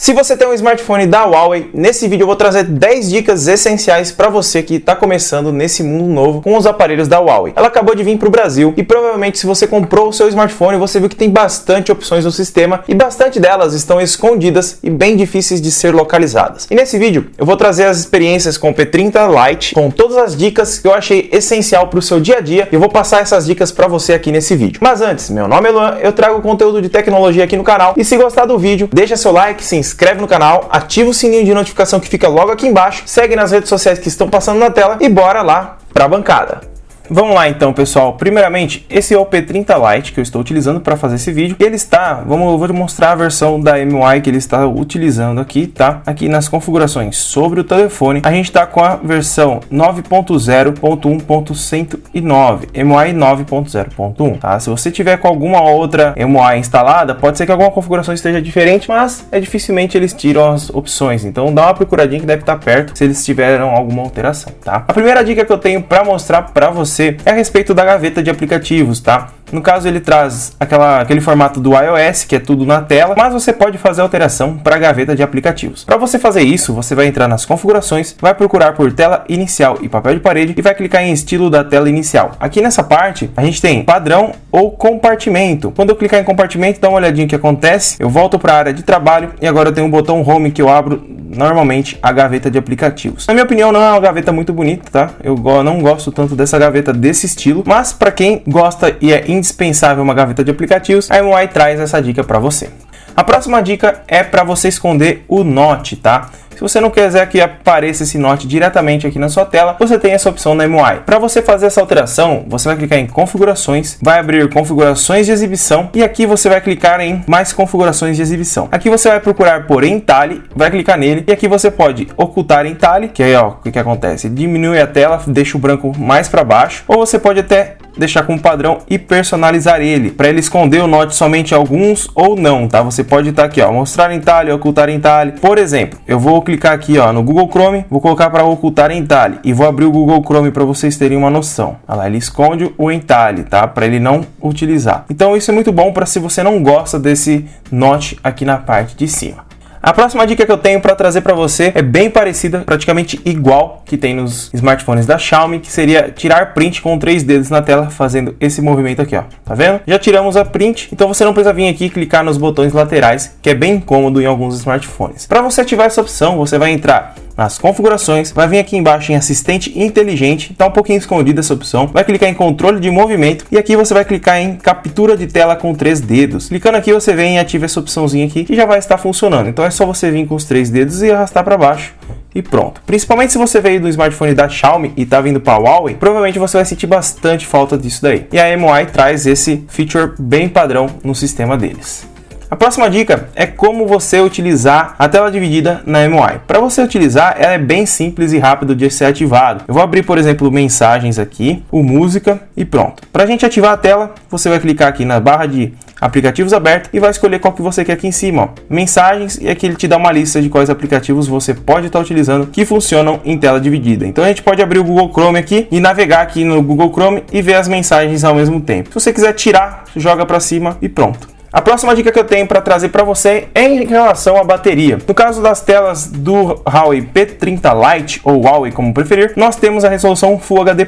Se você tem um smartphone da Huawei, nesse vídeo eu vou trazer 10 dicas essenciais para você que está começando nesse mundo novo com os aparelhos da Huawei. Ela acabou de vir para o Brasil e provavelmente se você comprou o seu smartphone, você viu que tem bastante opções no sistema e bastante delas estão escondidas e bem difíceis de ser localizadas. E nesse vídeo eu vou trazer as experiências com o P30 Lite, com todas as dicas que eu achei essencial para o seu dia a dia e eu vou passar essas dicas para você aqui nesse vídeo. Mas antes, meu nome é Luan, eu trago conteúdo de tecnologia aqui no canal e se gostar do vídeo, deixa seu like, se inscreve no canal, ativa o sininho de notificação que fica logo aqui embaixo, segue nas redes sociais que estão passando na tela e bora lá pra bancada. Vamos lá então, pessoal. Primeiramente, esse é o P30 Lite que eu estou utilizando para fazer esse vídeo. Ele está, eu vou mostrar a versão da MUI que ele está utilizando aqui, tá? Aqui nas configurações sobre o telefone, a gente está com a versão 9.0.1.109, MUI 9.0.1, tá? Se você tiver com alguma outra MUI instalada, pode ser que alguma configuração esteja diferente, mas dificilmente eles tiram as opções. Então dá uma procuradinha que deve estar perto se eles tiveram alguma alteração, tá? A primeira dica que eu tenho para mostrar para você é a respeito da gaveta de aplicativos, tá? No caso ele traz aquele formato do iOS, que é tudo na tela, mas você pode fazer alteração para a gaveta de aplicativos. Para você fazer isso, você vai entrar nas configurações, vai procurar por tela inicial e papel de parede e vai clicar em estilo da tela inicial. Aqui nessa parte, a gente tem padrão ou compartimento. Quando eu clicar em compartimento, dá uma olhadinha o que acontece. Eu volto para a área de trabalho e agora eu tenho um botão Home que eu abro normalmente a gaveta de aplicativos. Na minha opinião, não é uma gaveta muito bonita, tá? Eu não gosto tanto dessa gaveta desse estilo, mas para quem gosta e é indispensável uma gaveta de aplicativos, a MUI traz essa dica para você. A próxima dica é para você esconder o Note, tá? Se você não quiser que apareça esse Note diretamente aqui na sua tela, você tem essa opção na MUI. Para você fazer essa alteração, você vai clicar em configurações, vai abrir configurações de exibição e aqui você vai clicar em mais configurações de exibição. Aqui você vai procurar por entalhe, vai clicar nele e aqui você pode ocultar entalhe, que aí ó, o que acontece? Diminui a tela, deixa o branco mais para baixo, ou você pode até deixar como padrão e personalizar ele, para ele esconder o Note somente alguns ou não, tá? Você pode estar aqui, ó, mostrar entalhe, ocultar entalhe. Por exemplo, eu vou clicar aqui, ó, no Google Chrome, vou colocar para ocultar entalhe e vou abrir o Google Chrome para vocês terem uma noção. Olha lá, ele esconde o entalhe, tá? Para ele não utilizar. Então isso é muito bom para se você não gosta desse Note aqui na parte de cima. A próxima dica que eu tenho para trazer para você é bem parecida, praticamente igual que tem nos smartphones da Xiaomi, que seria tirar print com 3 dedos na tela, fazendo esse movimento aqui, ó. Tá vendo? Já tiramos a print, então você não precisa vir aqui e clicar nos botões laterais, que é bem cômodo em alguns smartphones. Para você ativar essa opção, você vai entrar nas configurações, vai vir aqui embaixo em assistente inteligente, tá um pouquinho escondida essa opção, vai clicar em controle de movimento e aqui você vai clicar em captura de tela com 3 dedos. Clicando aqui você vem e ativa essa opçãozinha aqui que já vai estar funcionando. Então é só você vir com os 3 dedos e arrastar para baixo e pronto. Principalmente se você veio do smartphone da Xiaomi e tá vindo para a Huawei, provavelmente você vai sentir bastante falta disso daí. E a MUI traz esse feature bem padrão no sistema deles. A próxima dica é como você utilizar a tela dividida na MUI. Para você utilizar, ela é bem simples e rápido de ser ativado. Eu vou abrir, por exemplo, mensagens aqui, o música e pronto. Para a gente ativar a tela, você vai clicar aqui na barra de aplicativos aberta e vai escolher qual que você quer aqui em cima, ó. Mensagens, e aqui ele te dá uma lista de quais aplicativos você pode estar utilizando que funcionam em tela dividida. Então a gente pode abrir o Google Chrome aqui e navegar aqui no Google Chrome e ver as mensagens ao mesmo tempo. Se você quiser tirar, joga para cima e pronto. A próxima dica que eu tenho para trazer para você é em relação à bateria. No caso das telas do Huawei P30 Lite, ou Huawei como preferir, nós temos a resolução Full HD+,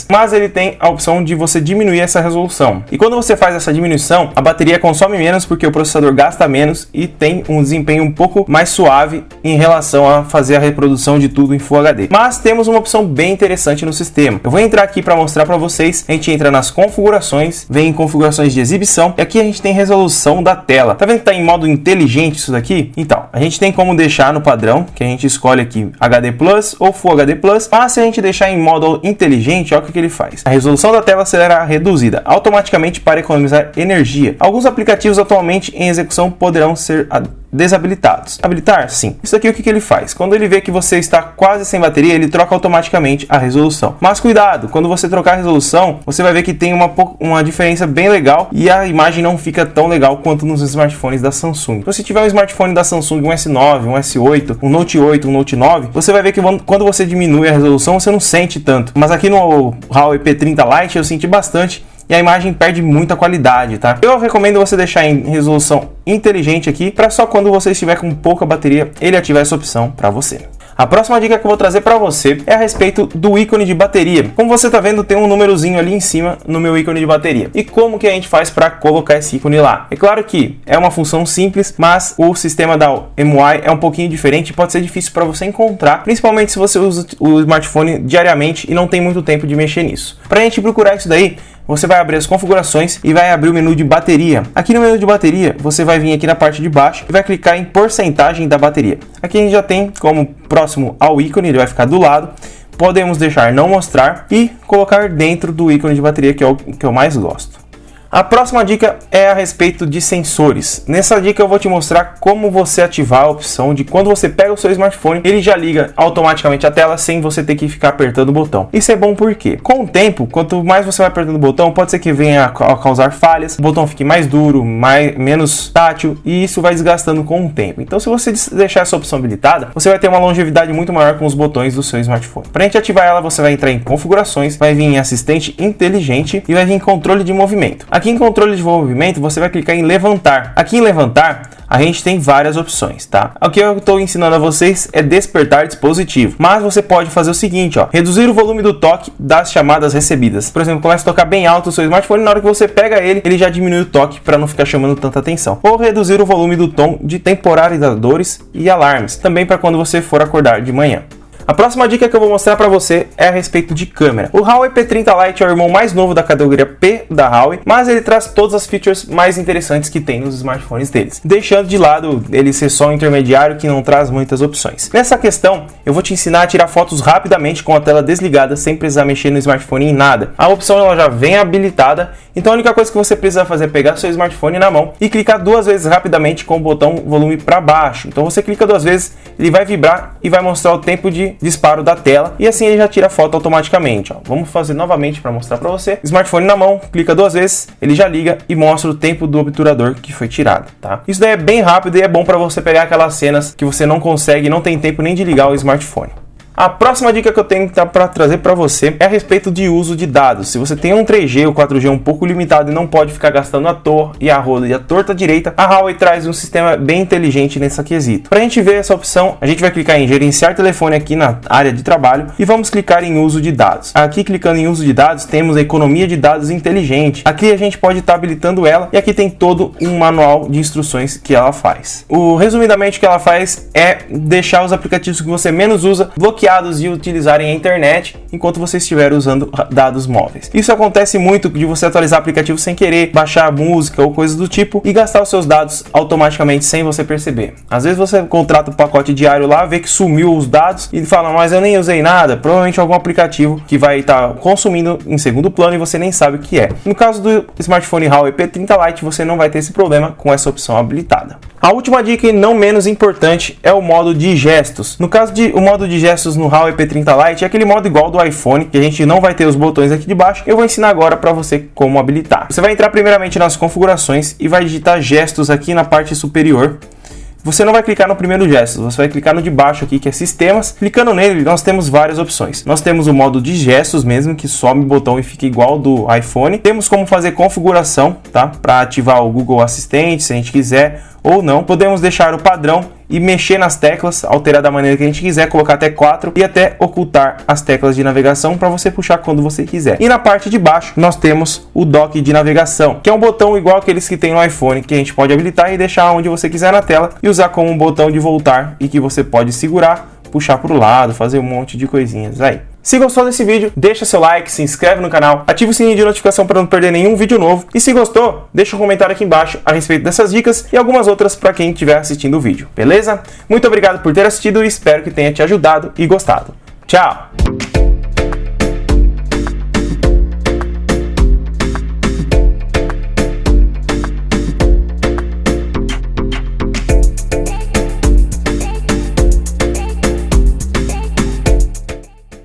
mas ele tem a opção de você diminuir essa resolução. E quando você faz essa diminuição, a bateria consome menos porque o processador gasta menos e tem um desempenho um pouco mais suave em relação a fazer a reprodução de tudo em Full HD. Mas temos uma opção bem interessante no sistema. Eu vou entrar aqui para mostrar para vocês. A gente entra nas configurações, vem em configurações de exibição e aqui a gente tem resolução da tela. Tá vendo que tá em modo inteligente isso daqui? Então, a gente tem como deixar no padrão, que a gente escolhe aqui HD Plus ou Full HD Plus, mas se a gente deixar em modo inteligente, olha o que ele faz. A resolução da tela será reduzida automaticamente para economizar energia. Alguns aplicativos atualmente em execução poderão ser desabilitados. Habilitar? Sim. Isso aqui o que ele faz? Quando ele vê que você está quase sem bateria, ele troca automaticamente a resolução. Mas cuidado, quando você trocar a resolução, você vai ver que tem uma diferença bem legal e a imagem não fica tão legal quanto nos smartphones da Samsung. Se você tiver um smartphone da Samsung, um S9, um S8, um Note 8, um Note 9, você vai ver que quando você diminui a resolução, você não sente tanto. Mas aqui no Huawei P30 Lite eu senti bastante e a imagem perde muita qualidade, tá? Eu recomendo você deixar em resolução inteligente aqui, para só quando você estiver com pouca bateria, ele ativar essa opção para você. A próxima dica que eu vou trazer para você é a respeito do ícone de bateria. Como você está vendo, tem um númerozinho ali em cima no meu ícone de bateria. E como que a gente faz para colocar esse ícone lá? É claro que é uma função simples, mas o sistema da MUI é um pouquinho diferente e pode ser difícil para você encontrar, principalmente se você usa o smartphone diariamente e não tem muito tempo de mexer nisso. Para a gente procurar isso daí, você vai abrir as configurações e vai abrir o menu de bateria. Aqui no menu de bateria, você vai vir aqui na parte de baixo e vai clicar em porcentagem da bateria. Aqui a gente já tem como próximo ao ícone, ele vai ficar do lado. Podemos deixar não mostrar e colocar dentro do ícone de bateria, que é o que eu mais gosto. A próxima dica é a respeito de sensores. Nessa dica eu vou te mostrar como você ativar a opção de quando você pega o seu smartphone, ele já liga automaticamente a tela sem você ter que ficar apertando o botão. Isso é bom porque, com o tempo, quanto mais você vai apertando o botão, pode ser que venha a causar falhas, o botão fique mais duro, menos tátil, e isso vai desgastando com o tempo. Então, se você deixar essa opção habilitada, você vai ter uma longevidade muito maior com os botões do seu smartphone. Para a gente ativar ela, você vai entrar em configurações, vai vir em assistente inteligente e vai vir em controle de movimento. Aqui em controle de movimento, você vai clicar em levantar. Aqui em levantar, a gente tem várias opções, tá? O que eu estou ensinando a vocês é despertar dispositivo. Mas você pode fazer o seguinte, ó, reduzir o volume do toque das chamadas recebidas. Por exemplo, começa a tocar bem alto o seu smartphone, na hora que você pega ele, ele já diminui o toque para não ficar chamando tanta atenção. Ou reduzir o volume do tom de temporarizadores e alarmes, também para quando você for acordar de manhã. A próxima dica que eu vou mostrar para você é a respeito de câmera. O Huawei P30 Lite é o irmão mais novo da categoria P da Huawei, mas ele traz todas as features mais interessantes que tem nos smartphones deles, deixando de lado ele ser só um intermediário que não traz muitas opções. Nessa questão, eu vou te ensinar a tirar fotos rapidamente com a tela desligada, sem precisar mexer no smartphone em nada. A opção ela já vem habilitada, então a única coisa que você precisa fazer é pegar seu smartphone na mão e clicar 2 vezes rapidamente com o botão volume para baixo. Então você clica 2 vezes, ele vai vibrar e vai mostrar o tempo de disparo da tela, e assim ele já tira a foto automaticamente. Ó. Vamos fazer novamente para mostrar para você. Smartphone na mão, clica 2 vezes, ele já liga e mostra o tempo do obturador que foi tirado, tá? Isso daí é bem rápido e é bom para você pegar aquelas cenas que você não consegue, não tem tempo nem de ligar o smartphone. A próxima dica que eu tenho para trazer para você é a respeito de uso de dados. Se você tem um 3G ou 4G um pouco limitado e não pode ficar gastando à toa e a roda e a torta direita, a Huawei traz um sistema bem inteligente nessa quesito. Para a gente ver essa opção, a gente vai clicar em gerenciar telefone aqui na área de trabalho e vamos clicar em uso de dados. Aqui clicando em uso de dados, temos a economia de dados inteligente. Aqui a gente pode estar habilitando ela e aqui tem todo um manual de instruções que ela faz. Resumidamente o que ela faz é deixar os aplicativos que você menos usa bloqueados e utilizarem a internet enquanto você estiver usando dados móveis. Isso acontece muito de você atualizar aplicativo sem querer, baixar música ou coisas do tipo e gastar os seus dados automaticamente sem você perceber. Às vezes você contrata o pacote diário lá, vê que sumiu os dados e fala, mas eu nem usei nada. Provavelmente algum aplicativo que vai estar consumindo em segundo plano e você nem sabe o que é. No caso do smartphone Huawei P30 Lite, você não vai ter esse problema com essa opção habilitada. A última dica e não menos importante é o modo de gestos. No caso de o modo de gestos no Huawei P30 Lite é aquele modo igual do iPhone, que a gente não vai ter os botões aqui de baixo. Eu vou ensinar agora para você como habilitar. Você vai entrar primeiramente nas configurações e vai digitar gestos aqui na parte superior. Você não vai clicar no primeiro gesto, você vai clicar no de baixo aqui, que é sistemas. Clicando nele, nós temos várias opções. Nós temos o modo de gestos mesmo, que some o botão e fica igual do iPhone. Temos como fazer configuração, tá? Para ativar o Google Assistente, se a gente quiser ou não. Podemos deixar o padrão e mexer nas teclas, alterar da maneira que a gente quiser, colocar até 4 e até ocultar as teclas de navegação para você puxar quando você quiser. E na parte de baixo nós temos o dock de navegação, que é um botão igual aqueles que tem no iPhone, que a gente pode habilitar e deixar onde você quiser na tela e usar como um botão de voltar e que você pode segurar, puxar para o lado, fazer um monte de coisinhas aí. Se gostou desse vídeo, deixa seu like, se inscreve no canal, ativa o sininho de notificação para não perder nenhum vídeo novo. E se gostou, deixa um comentário aqui embaixo a respeito dessas dicas e algumas outras para quem estiver assistindo o vídeo, beleza? Muito obrigado por ter assistido e espero que tenha te ajudado e gostado. Tchau!